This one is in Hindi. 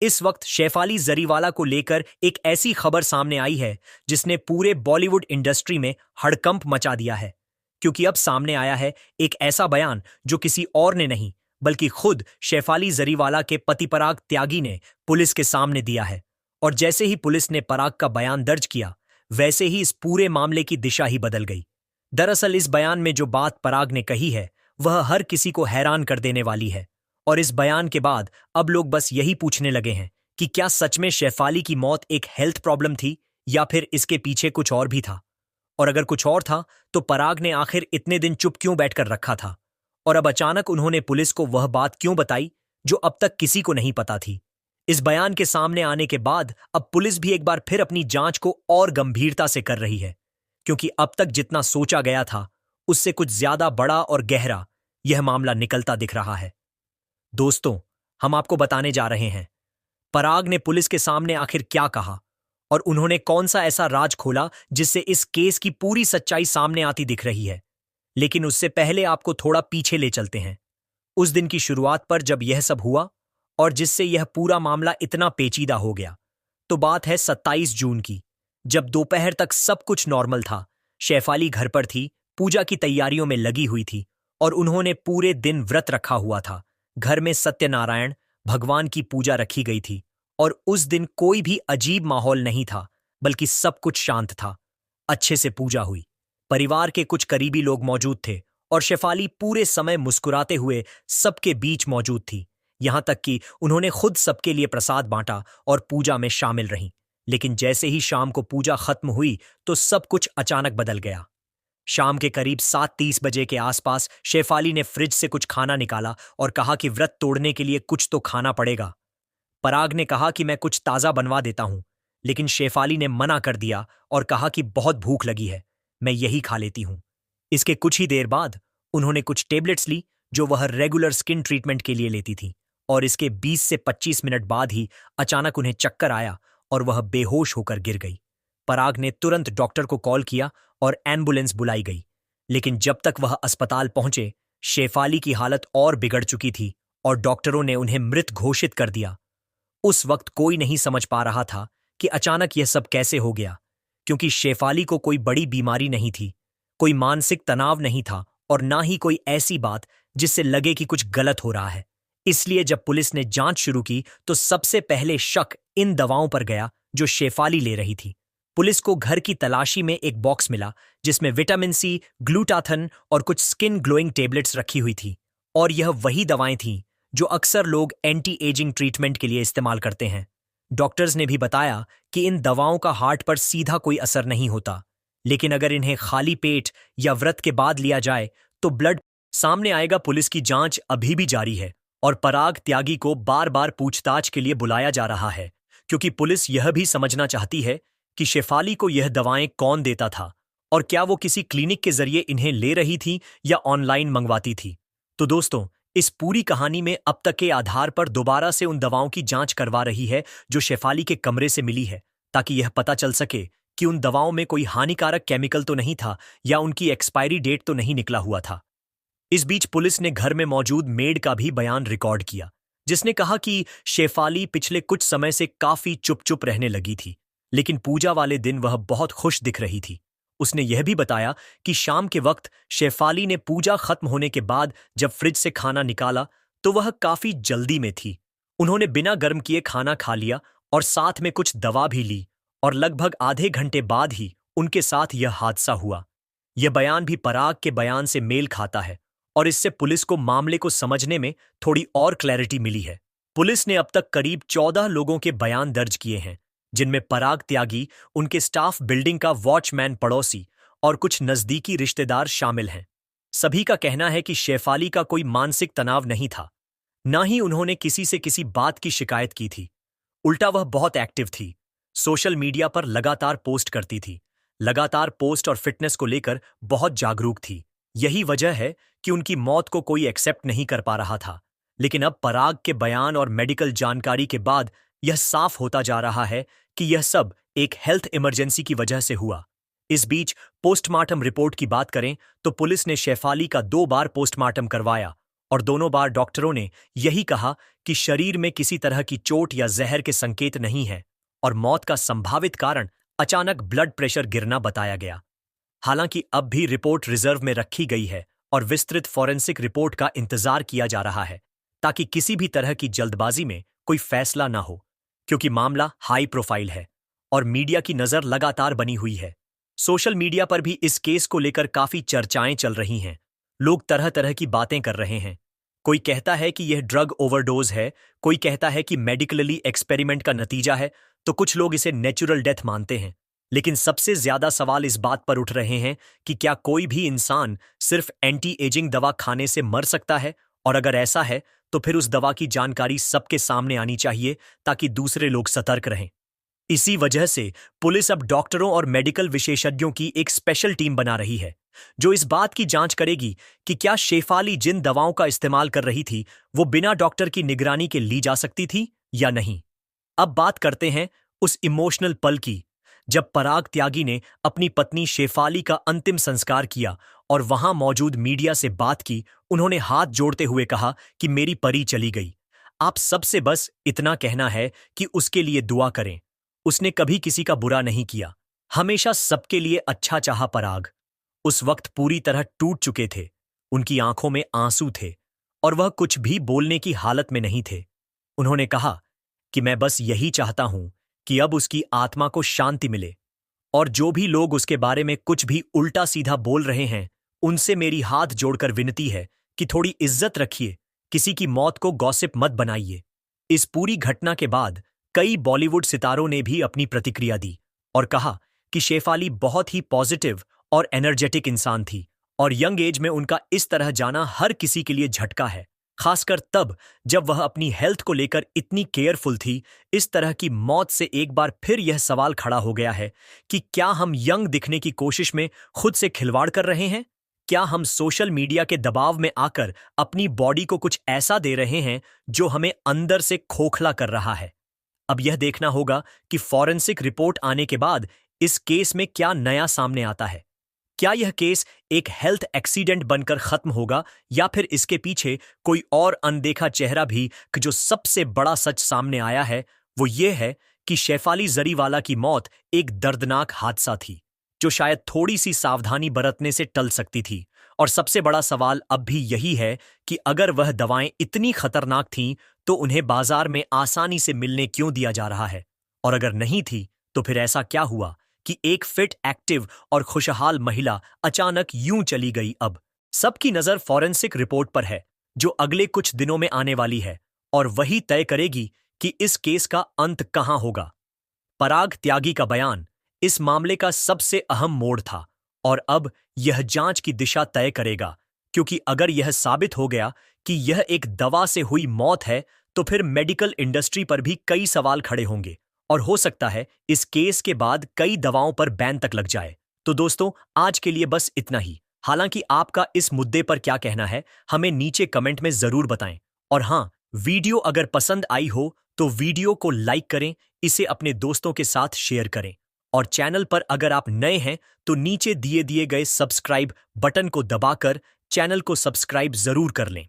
इस वक्त शेफाली जरीवाला को लेकर एक ऐसी खबर सामने आई है जिसने पूरे बॉलीवुड इंडस्ट्री में हड़कंप मचा दिया है, क्योंकि अब सामने आया है एक ऐसा बयान जो किसी और ने नहीं बल्कि खुद शेफाली जरीवाला के पति पराग त्यागी ने पुलिस के सामने दिया है। और जैसे ही पुलिस ने पराग का बयान दर्ज किया, वैसे ही इस पूरे मामले की दिशा ही बदल गई। दरअसल इस बयान में जो बात पराग ने कही है वह हर किसी को हैरान कर देने वाली है। और इस बयान के बाद अब लोग बस यही पूछने लगे हैं कि क्या सच में शेफाली की मौत एक हेल्थ प्रॉब्लम थी या फिर इसके पीछे कुछ और भी था। और अगर कुछ और था तो पराग ने आखिर इतने दिन चुप क्यों बैठकर रखा था, और अब अचानक उन्होंने पुलिस को वह बात क्यों बताई जो अब तक किसी को नहीं पता थी। इस बयान के सामने आने के बाद अब पुलिस भी एक बार फिर अपनी जांच को और गंभीरता से कर रही है, क्योंकि अब तक जितना सोचा गया था उससे कुछ ज्यादा बड़ा और गहरा यह मामला निकलता दिख रहा है। दोस्तों, हम आपको बताने जा रहे हैं पराग ने पुलिस के सामने आखिर क्या कहा और उन्होंने कौन सा ऐसा राज खोला जिससे इस केस की पूरी सच्चाई सामने आती दिख रही है। लेकिन उससे पहले आपको थोड़ा पीछे ले चलते हैं, उस दिन की शुरुआत पर जब यह सब हुआ और जिससे यह पूरा मामला इतना पेचीदा हो गया। तो बात है 27 जून की, जब दोपहर तक सब कुछ नॉर्मल था। शेफाली घर पर थी, पूजा की तैयारियों में लगी हुई थी और उन्होंने पूरे दिन व्रत रखा हुआ था। घर में सत्यनारायण भगवान की पूजा रखी गई थी और उस दिन कोई भी अजीब माहौल नहीं था, बल्कि सब कुछ शांत था। अच्छे से पूजा हुई, परिवार के कुछ करीबी लोग मौजूद थे और शेफाली पूरे समय मुस्कुराते हुए सबके बीच मौजूद थी। यहां तक कि उन्होंने खुद सबके लिए प्रसाद बांटा और पूजा में शामिल रहीं। लेकिन जैसे ही शाम को पूजा खत्म हुई तो सब कुछ अचानक बदल गया। शाम के करीब 7:30 बजे के आसपास शेफाली ने फ्रिज से कुछ खाना निकाला और कहा कि व्रत तोड़ने के लिए कुछ तो खाना पड़ेगा। पराग ने कहा कि मैं कुछ ताज़ा बनवा देता हूं, लेकिन शेफाली ने मना कर दिया और कहा कि बहुत भूख लगी है, मैं यही खा लेती हूं। इसके कुछ ही देर बाद उन्होंने कुछ टेबलेट्स ली जो वह रेगुलर स्किन ट्रीटमेंट के लिए लेती थी, और इसके 20 से 25 मिनट बाद ही अचानक उन्हें चक्कर आया और वह बेहोश होकर गिर गई। पराग ने तुरंत डॉक्टर को कॉल किया और एम्बुलेंस बुलाई गई, लेकिन जब तक वह अस्पताल पहुंचे शेफाली की हालत और बिगड़ चुकी थी और डॉक्टरों ने उन्हें मृत घोषित कर दिया। उस वक्त कोई नहीं समझ पा रहा था कि अचानक यह सब कैसे हो गया, क्योंकि शेफाली को कोई बड़ी बीमारी नहीं थी, कोई मानसिक तनाव नहीं था और ना ही कोई ऐसी बात जिससे लगे कि कुछ गलत हो रहा है। इसलिए जब पुलिस ने जांच शुरू की तो सबसे पहले शक इन दवाओं पर गया जो शेफाली ले रही थी। पुलिस को घर की तलाशी में एक बॉक्स मिला जिसमें विटामिन सी, ग्लूटाथन और कुछ स्किन ग्लोइंग टेबलेट्स रखी हुई थी, और यह वही दवाएं थीं जो अक्सर लोग एंटी एजिंग ट्रीटमेंट के लिए इस्तेमाल करते हैं। डॉक्टर्स ने भी बताया कि इन दवाओं का हार्ट पर सीधा कोई असर नहीं होता, लेकिन अगर इन्हें खाली पेट या व्रत के बाद लिया जाए तो ब्लड सामने आएगा। पुलिस की जांच अभी भी जारी है और पराग त्यागी को बार बार पूछताछ के लिए बुलाया जा रहा है, क्योंकि पुलिस यह भी समझना चाहती है कि शेफाली को यह दवाएं कौन देता था और क्या वो किसी क्लिनिक के जरिए इन्हें ले रही थी या ऑनलाइन मंगवाती थी। तो दोस्तों, इस पूरी कहानी में अब तक के आधार पर दोबारा से उन दवाओं की जांच करवा रही है जो शेफाली के कमरे से मिली है, ताकि यह पता चल सके कि उन दवाओं में कोई हानिकारक केमिकल तो नहीं था या उनकी एक्सपायरी डेट तो नहीं निकला हुआ था। इस बीच पुलिस ने घर में मौजूद मेड का भी बयान रिकॉर्ड किया, जिसने कहा कि शेफाली पिछले कुछ समय से काफी चुप चुप रहने लगी थी, लेकिन पूजा वाले दिन वह बहुत खुश दिख रही थी। उसने यह भी बताया कि शाम के वक्त शेफाली ने पूजा खत्म होने के बाद जब फ्रिज से खाना निकाला तो वह काफी जल्दी में थी। उन्होंने बिना गर्म किए खाना खा लिया और साथ में कुछ दवा भी ली, और लगभग आधे घंटे बाद ही उनके साथ यह हादसा हुआ। यह बयान भी पराग के बयान से मेल खाता है और इससे पुलिस को मामले को समझने में थोड़ी और क्लैरिटी मिली है। पुलिस ने अब तक करीब 14 लोगों के बयान दर्ज किए हैं, जिनमें पराग त्यागी, उनके स्टाफ बिल्डिंग का वॉचमैन, पड़ोसी और कुछ नजदीकी रिश्तेदार शामिल हैं। सभी का कहना है कि शेफाली का कोई मानसिक तनाव नहीं था, ना ही उन्होंने किसी से किसी बात की शिकायत की थी। उल्टा वह बहुत एक्टिव थी, सोशल मीडिया पर लगातार पोस्ट करती थी, लगातार पोस्ट और फिटनेस को लेकर बहुत जागरूक थी। यही वजह है कि उनकी मौत को कोई एक्सेप्ट नहीं कर पा रहा था। लेकिन अब पराग के बयान और मेडिकल जानकारी के बाद यह साफ होता जा रहा है कि यह सब एक हेल्थ इमरजेंसी की वजह से हुआ। इस बीच पोस्टमार्टम रिपोर्ट की बात करें तो पुलिस ने शेफाली का 2 बार पोस्टमार्टम करवाया और दोनों बार डॉक्टरों ने यही कहा कि शरीर में किसी तरह की चोट या जहर के संकेत नहीं है और मौत का संभावित कारण अचानक ब्लड प्रेशर गिरना बताया गया। हालांकि अब भी रिपोर्ट रिजर्व में रखी गई है और विस्तृत फॉरेंसिक रिपोर्ट का इंतजार किया जा रहा है ताकि किसी भी तरह की जल्दबाजी में कोई फैसला न हो, क्योंकि मामला हाई प्रोफाइल है और मीडिया की नजर लगातार बनी हुई है। सोशल मीडिया पर भी इस केस को लेकर काफी चर्चाएं चल रही हैं। लोग तरह तरह की बातें कर रहे हैं। कोई कहता है कि यह ड्रग ओवरडोज है, कोई कहता है कि मेडिकली एक्सपेरिमेंट का नतीजा है, तो कुछ लोग इसे नेचुरल डेथ मानते हैं। लेकिन सबसे ज्यादा सवाल इस बात पर उठ रहे हैं कि क्या कोई भी इंसान सिर्फ एंटी एजिंग दवा खाने से मर सकता है, और अगर ऐसा है तो फिर उस दवा की जानकारी सबके सामने आनी चाहिए ताकि दूसरे लोग सतर्क रहें। इसी वजह से पुलिस अब डॉक्टरों और मेडिकल विशेषज्ञों की एक स्पेशल टीम बना रही है जो इस बात की जांच करेगी कि क्या शेफाली जिन दवाओं का इस्तेमाल कर रही थी वो बिना डॉक्टर की निगरानी के ली जा सकती थी या नहीं। अब बात करते हैं उस इमोशनल पल की जब पराग त्यागी ने अपनी पत्नी शेफाली का अंतिम संस्कार किया और वहां मौजूद मीडिया से बात की। उन्होंने हाथ जोड़ते हुए कहा कि मेरी परी चली गई। आप सबसे बस इतना कहना है कि उसके लिए दुआ करें। उसने कभी किसी का बुरा नहीं किया, हमेशा सबके लिए अच्छा चाहा। पराग उस वक्त पूरी तरह टूट चुके थे, उनकी आंखों में आंसू थे और वह कुछ भी बोलने की हालत में नहीं थे। उन्होंने कहा कि मैं बस यही चाहता हूं कि अब उसकी आत्मा को शांति मिले, और जो भी लोग उसके बारे में कुछ भी उल्टा सीधा बोल रहे हैं उनसे मेरी हाथ जोड़कर विनती है कि थोड़ी इज्जत रखिए, किसी की मौत को गॉसिप मत बनाइए। इस पूरी घटना के बाद कई बॉलीवुड सितारों ने भी अपनी प्रतिक्रिया दी और कहा कि शेफाली बहुत ही पॉजिटिव और एनर्जेटिक इंसान थी और यंग एज में उनका इस तरह जाना हर किसी के लिए झटका है, खासकर तब जब वह अपनी हेल्थ को लेकर इतनी केयरफुल थी। इस तरह की मौत से एक बार फिर यह सवाल खड़ा हो गया है कि क्या हम यंग दिखने की कोशिश में खुद से खिलवाड़ कर रहे हैं? क्या हम सोशल मीडिया के दबाव में आकर अपनी बॉडी को कुछ ऐसा दे रहे हैं जो हमें अंदर से खोखला कर रहा है? अब यह देखना होगा कि फॉरेंसिक रिपोर्ट आने के बाद इस केस में क्या नया सामने आता है। क्या यह केस एक हेल्थ एक्सीडेंट बनकर खत्म होगा या फिर इसके पीछे कोई और अनदेखा चेहरा भी? कि जो सबसे बड़ा सच सामने आया है वो ये है कि शेफाली जरीवाला की मौत एक दर्दनाक हादसा थी जो शायद थोड़ी सी सावधानी बरतने से टल सकती थी। और सबसे बड़ा सवाल अब भी यही है कि अगर वह दवाएं इतनी खतरनाक थीं तो उन्हें बाजार में आसानी से मिलने क्यों दिया जा रहा है, और अगर नहीं थी तो फिर ऐसा क्या हुआ कि एक फिट, एक्टिव और खुशहाल महिला अचानक यूं चली गई। अब सबकी नजर फॉरेंसिक रिपोर्ट पर है जो अगले कुछ दिनों में आने वाली है और वही तय करेगी कि इस केस का अंत कहां होगा। पराग त्यागी का बयान इस मामले का सबसे अहम मोड़ था और अब यह जांच की दिशा तय करेगा, क्योंकि अगर यह साबित हो गया कि यह एक दवा से हुई मौत है तो फिर मेडिकल इंडस्ट्री पर भी कई सवाल खड़े होंगे और हो सकता है इस केस के बाद कई दवाओं पर बैन तक लग जाए। तो दोस्तों, आज के लिए बस इतना ही। हालांकि आपका इस मुद्दे पर क्या कहना है हमें नीचे कमेंट में जरूर बताएं। और हाँ, वीडियो अगर पसंद आई हो तो वीडियो को लाइक करें, इसे अपने दोस्तों के साथ शेयर करें और चैनल पर अगर आप नए हैं तो नीचे दिए गए सब्सक्राइब बटन को दबाकर चैनल को सब्सक्राइब जरूर कर लें।